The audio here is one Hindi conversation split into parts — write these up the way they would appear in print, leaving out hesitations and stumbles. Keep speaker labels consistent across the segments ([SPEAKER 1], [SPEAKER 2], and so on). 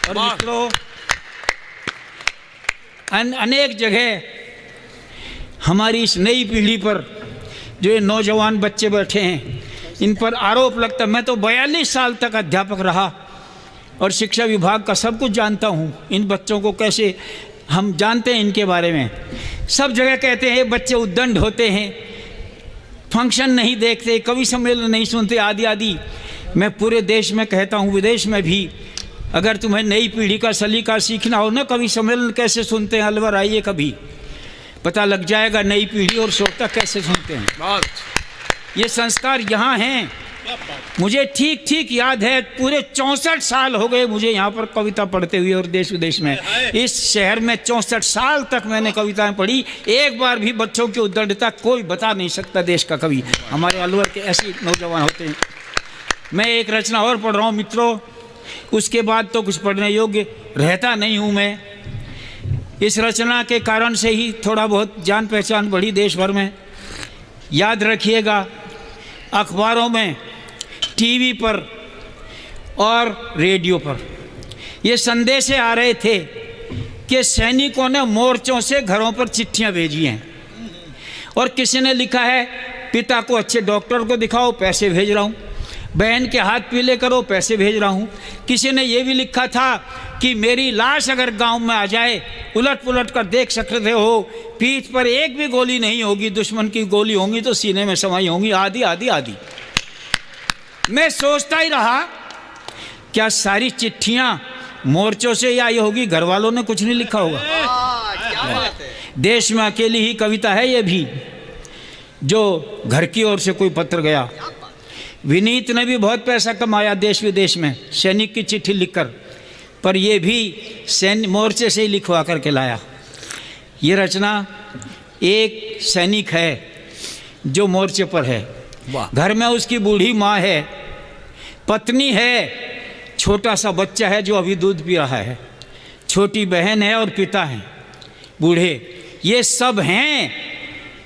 [SPEAKER 1] और मित्रों, अनेक जगह हमारी इस नई पीढ़ी पर जो ये नौजवान बच्चे बैठे हैं, इन पर आरोप लगता। मैं तो 42 साल तक अध्यापक रहा और शिक्षा विभाग का सब कुछ जानता हूँ। इन बच्चों को कैसे हम जानते हैं, इनके बारे में सब जगह कहते हैं बच्चे उद्दंड होते हैं, फंक्शन नहीं देखते, कवि सम्मेलन नहीं सुनते, आदि आदि। मैं पूरे देश में कहता हूँ, विदेश में भी, अगर तुम्हें नई पीढ़ी का सलीका सीखना हो ना, कवि सम्मेलन कैसे सुनते हैं, अलवर आइए, कभी पता लग जाएगा नई पीढ़ी और श्रोता कैसे सुनते हैं। ये संस्कार यहाँ हैं। मुझे ठीक ठीक याद है, पूरे 64 साल हो गए मुझे यहाँ पर कविता पढ़ते हुए, और देश विदेश में, इस शहर में 64 साल तक मैंने कविताएं पढ़ी। एक बार भी बच्चों की उद्दंडता कोई बता नहीं सकता। देश का कवि हमारे अलवर के ऐसे नौजवान होते हैं। मैं एक रचना और पढ़ रहा हूँ मित्रों, उसके बाद तो कुछ पढ़ने योग्य रहता नहीं हूँ मैं। इस रचना के कारण से ही थोड़ा बहुत जान पहचान बढ़ी देश भर में। याद रखिएगा, अखबारों में, टीवी पर और रेडियो पर ये संदेश आ रहे थे कि सैनिकों ने मोर्चों से घरों पर चिट्ठियां भेजी हैं, और किसी ने लिखा है पिता को अच्छे डॉक्टर को दिखाओ, पैसे भेज रहा हूँ, बहन के हाथ पीले करो, पैसे भेज रहा हूँ। किसी ने ये भी लिखा था कि मेरी लाश अगर गांव में आ जाए, उलट पुलट कर देख सकते हो, पीठ पर एक भी गोली नहीं होगी, दुश्मन की गोली होंगी तो सीने में समाई होंगी, आदि आदि आदि। मैं सोचता ही रहा, क्या सारी चिट्ठियां मोर्चों से ही आई होगी, घर वालों ने कुछ नहीं लिखा होगा। देश में अकेली ही कविता है ये भी, जो घर की ओर से कोई पत्र गया। विनीत ने भी बहुत पैसा कमाया देश विदेश में सैनिक की चिट्ठी लिखकर, पर ये भी सैन्य मोर्चे से ही लिखवा करके लाया। ये रचना एक सैनिक है जो मोर्चे पर है, घर में उसकी बूढ़ी माँ है, पत्नी है, छोटा सा बच्चा है जो अभी दूध पी रहा है, छोटी बहन है और पिता हैं बूढ़े, ये सब हैं।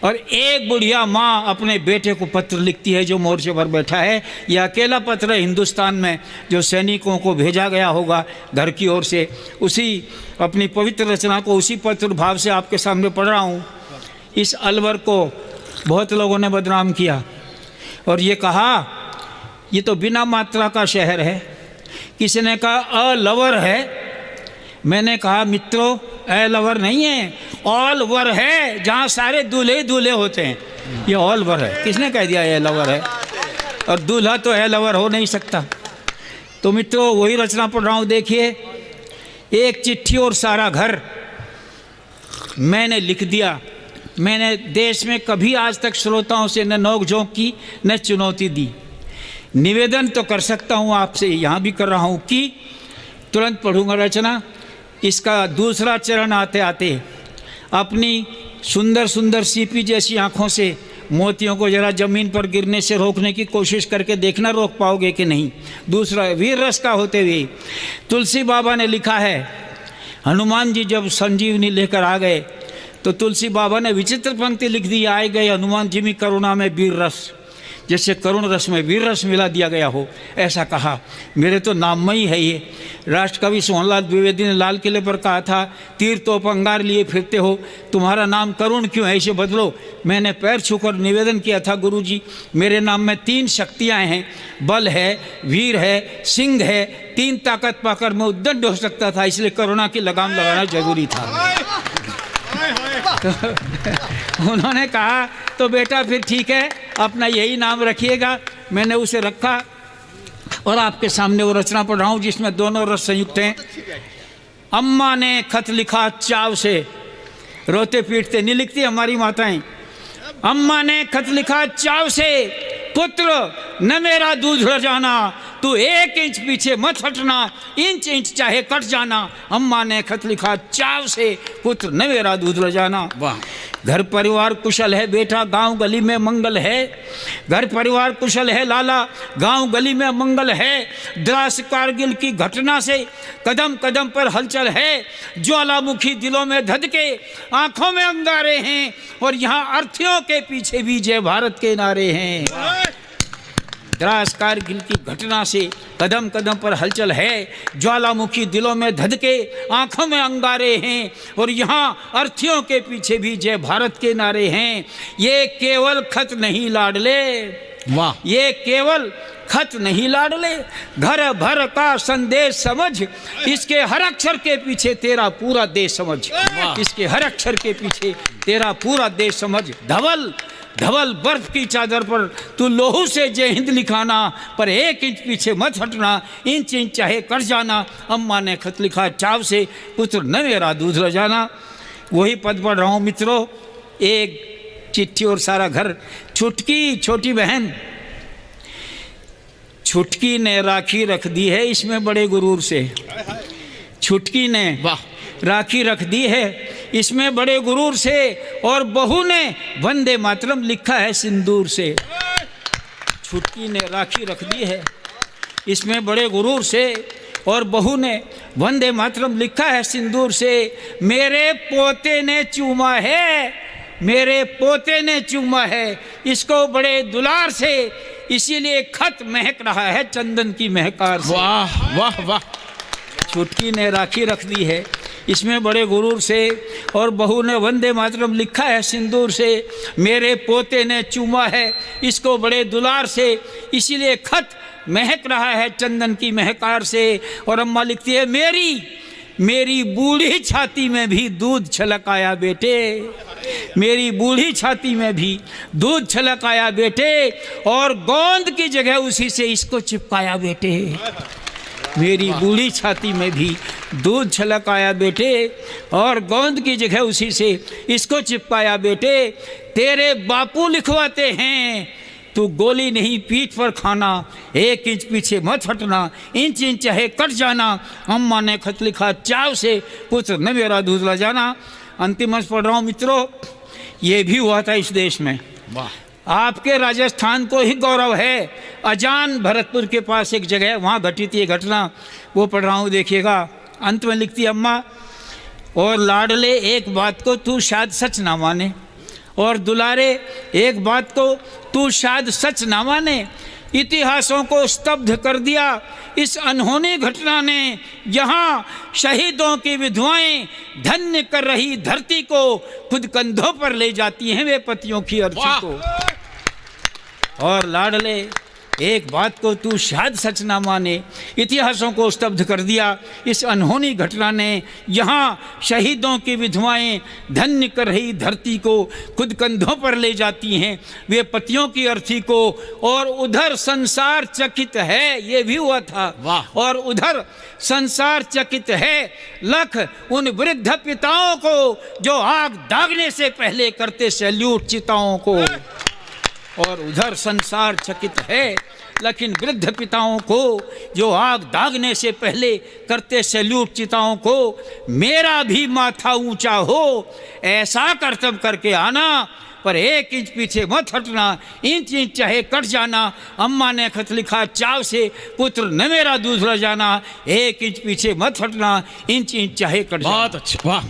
[SPEAKER 1] और एक बुढ़िया माँ अपने बेटे को पत्र लिखती है जो मोर्चे पर बैठा है। यह अकेला पत्र है हिंदुस्तान में जो सैनिकों को भेजा गया होगा घर की ओर से। उसी अपनी पवित्र रचना को उसी पत्र भाव से आपके सामने पढ़ रहा हूँ। इस अलवर को बहुत लोगों ने बदनाम किया और ये कहा ये तो बिना मात्रा का शहर है। किसी ने कहा अलवर है। मैंने कहा मित्रों, अलवर नहीं है, ऑलवर है, जहाँ सारे दूल्हे दूल्हे होते हैं। ये ऑलवर है। किसने कह दिया अलवर है? और दूल्हा तो अलवर हो नहीं सकता। तो मित्रों, वही रचना पढ़ रहा हूँ। देखिए, एक चिट्ठी और सारा घर मैंने लिख दिया। मैंने देश में कभी आज तक श्रोताओं से न नोक-झोंक की न चुनौती दी। निवेदन तो कर सकता हूँ आपसे, यहाँ भी कर रहा हूँ कि तुरंत पढ़ूंगा रचना। इसका दूसरा चरण आते आते अपनी सुंदर सुंदर सीपी जैसी आँखों से मोतियों को जरा ज़मीन पर गिरने से रोकने की कोशिश करके देखना रोक पाओगे कि नहीं। दूसरा वीर रस का होते हुए तुलसी बाबा ने लिखा है, हनुमान जी जब संजीवनी लेकर आ गए तो तुलसी बाबा ने विचित्र पंक्ति लिख दी, आए गए हनुमान जी में करुणा में वीर रस, जैसे करुण रस में वीर रस मिला दिया गया हो, ऐसा कहा। मेरे तो नाममयी है ये। राष्ट्रकवि सोहनलाल द्विवेदी ने लाल किले पर कहा था, तीर तोप अंगार लिए फिरते हो, तुम्हारा नाम करुण क्यों है, इसे बदलो। मैंने पैर छूकर निवेदन किया था, गुरुजी मेरे नाम में 3 शक्तियाँ हैं, बल है, वीर है, सिंह है। 3 ताकत पाकर मैं उद्दंड हो सकता था, इसलिए करुणा की लगाम लगाना जरूरी था। तो उन्होंने कहा तो बेटा फिर ठीक है, अपना यही नाम रखिएगा। मैंने उसे रखा और आपके सामने वो रचना पढ़ रहा हूँ जिसमें दोनों रस संयुक्त हैं। अम्मा ने खत लिखा चाव से, रोते पीटते नहीं लिखती हमारी माताएं। अम्मा ने खत लिखा चाव से, पुत्र न मेरा दूध रह जाना, तू 1 इंच पीछे मत हटना, इंच इंच चाहे कट जाना। अम्मा ने खत लिखा चाव से, पुत्र न मेरा दूध रह जाना। वाह। घर परिवार कुशल है बेटा, गांव गली में मंगल है। घर परिवार कुशल है लाला, गांव गली में मंगल है। द्रास कारगिल की घटना से कदम कदम पर हलचल है। ज्वालामुखी दिलों में धधके, आंखों में अंगारे हैं, और यहाँ अर्थियों के पीछे भी जय भारत के नारे हैं। द्रास कारगिल की घटना से कदम कदम पर हलचल है, ज्वालामुखी दिलों में धधके, आंखों में अंगारे हैं, और यहाँ अर्थियों के पीछे भी जय भारत के नारे हैं। ये केवल खत नहीं लाडले,
[SPEAKER 2] वाह,
[SPEAKER 1] ये केवल खत नहीं लाडले, घर भर का संदेश समझ, इसके हर अक्षर के पीछे तेरा पूरा देश समझ, इसके हर अक्षर के पीछे तेरा पूरा देश समझ। धवल धवल बर्फ की चादर पर तू लोहू से जय हिंद लिखाना, पर 1 इंच पीछे मत हटना, इंच इंच चाहे कर जाना। अम्मा ने खत लिखा चाव से, पुत्र न मेरा दूध ल जाना। वही पद पढ़ रहा हूँ मित्रों। एक चिट्ठी और सारा घर। छुटकी छोटी बहन, छुटकी ने राखी रख दी है इसमें बड़े गुरूर से। छुटकी ने राखी रख दी है इसमें बड़े गुरूर से, और बहू ने वंदे मातरम लिखा है सिंदूर से। छुटकी ने राखी रख दी है इसमें बड़े गुरूर से, और बहू ने वंदे मातरम लिखा है सिंदूर से। मेरे पोते ने चूमा है, मेरे पोते ने चूमा है इसको बड़े दुलार से, इसीलिए खत महक रहा है चंदन की महकार से।
[SPEAKER 2] वाह वाह वाह।
[SPEAKER 1] छुटकी ने राखी रख दी है इसमें बड़े गुरूर से, और बहू ने वंदे मातरम लिखा है सिंदूर से। मेरे पोते ने चूमा है इसको बड़े दुलार से, इसीलिए खत महक रहा है चंदन की महकार से। और अम्मा लिखती है, मेरी बूढ़ी छाती में भी दूध छलक आया बेटे, मेरी बूढ़ी छाती में भी दूध छलक आया बेटे, और गोंद की जगह उसी से इसको चिपकाया बेटे। मेरी बूढ़ी छाती में भी दूध छलक आया बेटे, और गोंद की जगह उसी से इसको चिपकाया बेटे। तेरे बापू लिखवाते हैं, तू गोली नहीं पीठ पर खाना, 1 इंच पीछे मत हटना, इंच इंच चाहे कट जाना। अम्मा ने खत लिखा चाव से, पुत्र न मेरा दूध ला जाना। अंतिम अंश पढ़ रहा हूँ मित्रों। ये भी हुआ था इस देश में। आपके राजस्थान को ही गौरव है। अजान भरतपुर के पास एक जगह, वहाँ घटी थी ये घटना, वो पढ़ रहा हूँ देखिएगा। अंत में लिखती अम्मा, और लाडले एक बात को तू शायद सच ना माने, और दुलारे एक बात को तू शायद सच ना माने। इतिहासों को स्तब्ध कर दिया इस अनहोनी घटना ने, यहाँ शहीदों की विधवाएं धन्य कर रही धरती को, खुद कंधों पर ले जाती हैं वे पतियों की अर्थी को। और लाडले एक बात को तू शायद सच ना माने, इतिहासों को स्तब्ध कर दिया इस अनहोनी घटना ने, यहाँ शहीदों की विधवाएं धन्य कर रही धरती को, खुद कंधों पर ले जाती हैं वे पतियों की अर्थी को। और उधर संसार चकित है, ये भी हुआ था। और उधर संसार चकित है लख उन वृद्ध पिताओं को, जो आग दागने से पहले करते सैल्यूट चिताओं को। और उधर संसार चकित है लेकिन वृद्ध पिताओं को, जो आग दागने से पहले करते सैल्यूट चिताओं को। मेरा भी माथा ऊंचा हो, ऐसा कर्तव्य करके आना, पर 1 इंच पीछे मत हटना, इंच इंच चाहे कट जाना। अम्मा ने खत लिखा चाव से, पुत्र न मेरा दूध ल जाना, 1 इंच पीछे मत हटना, इंच इंच चाहे कट जाना।
[SPEAKER 2] बहुत अच्छा, वाह।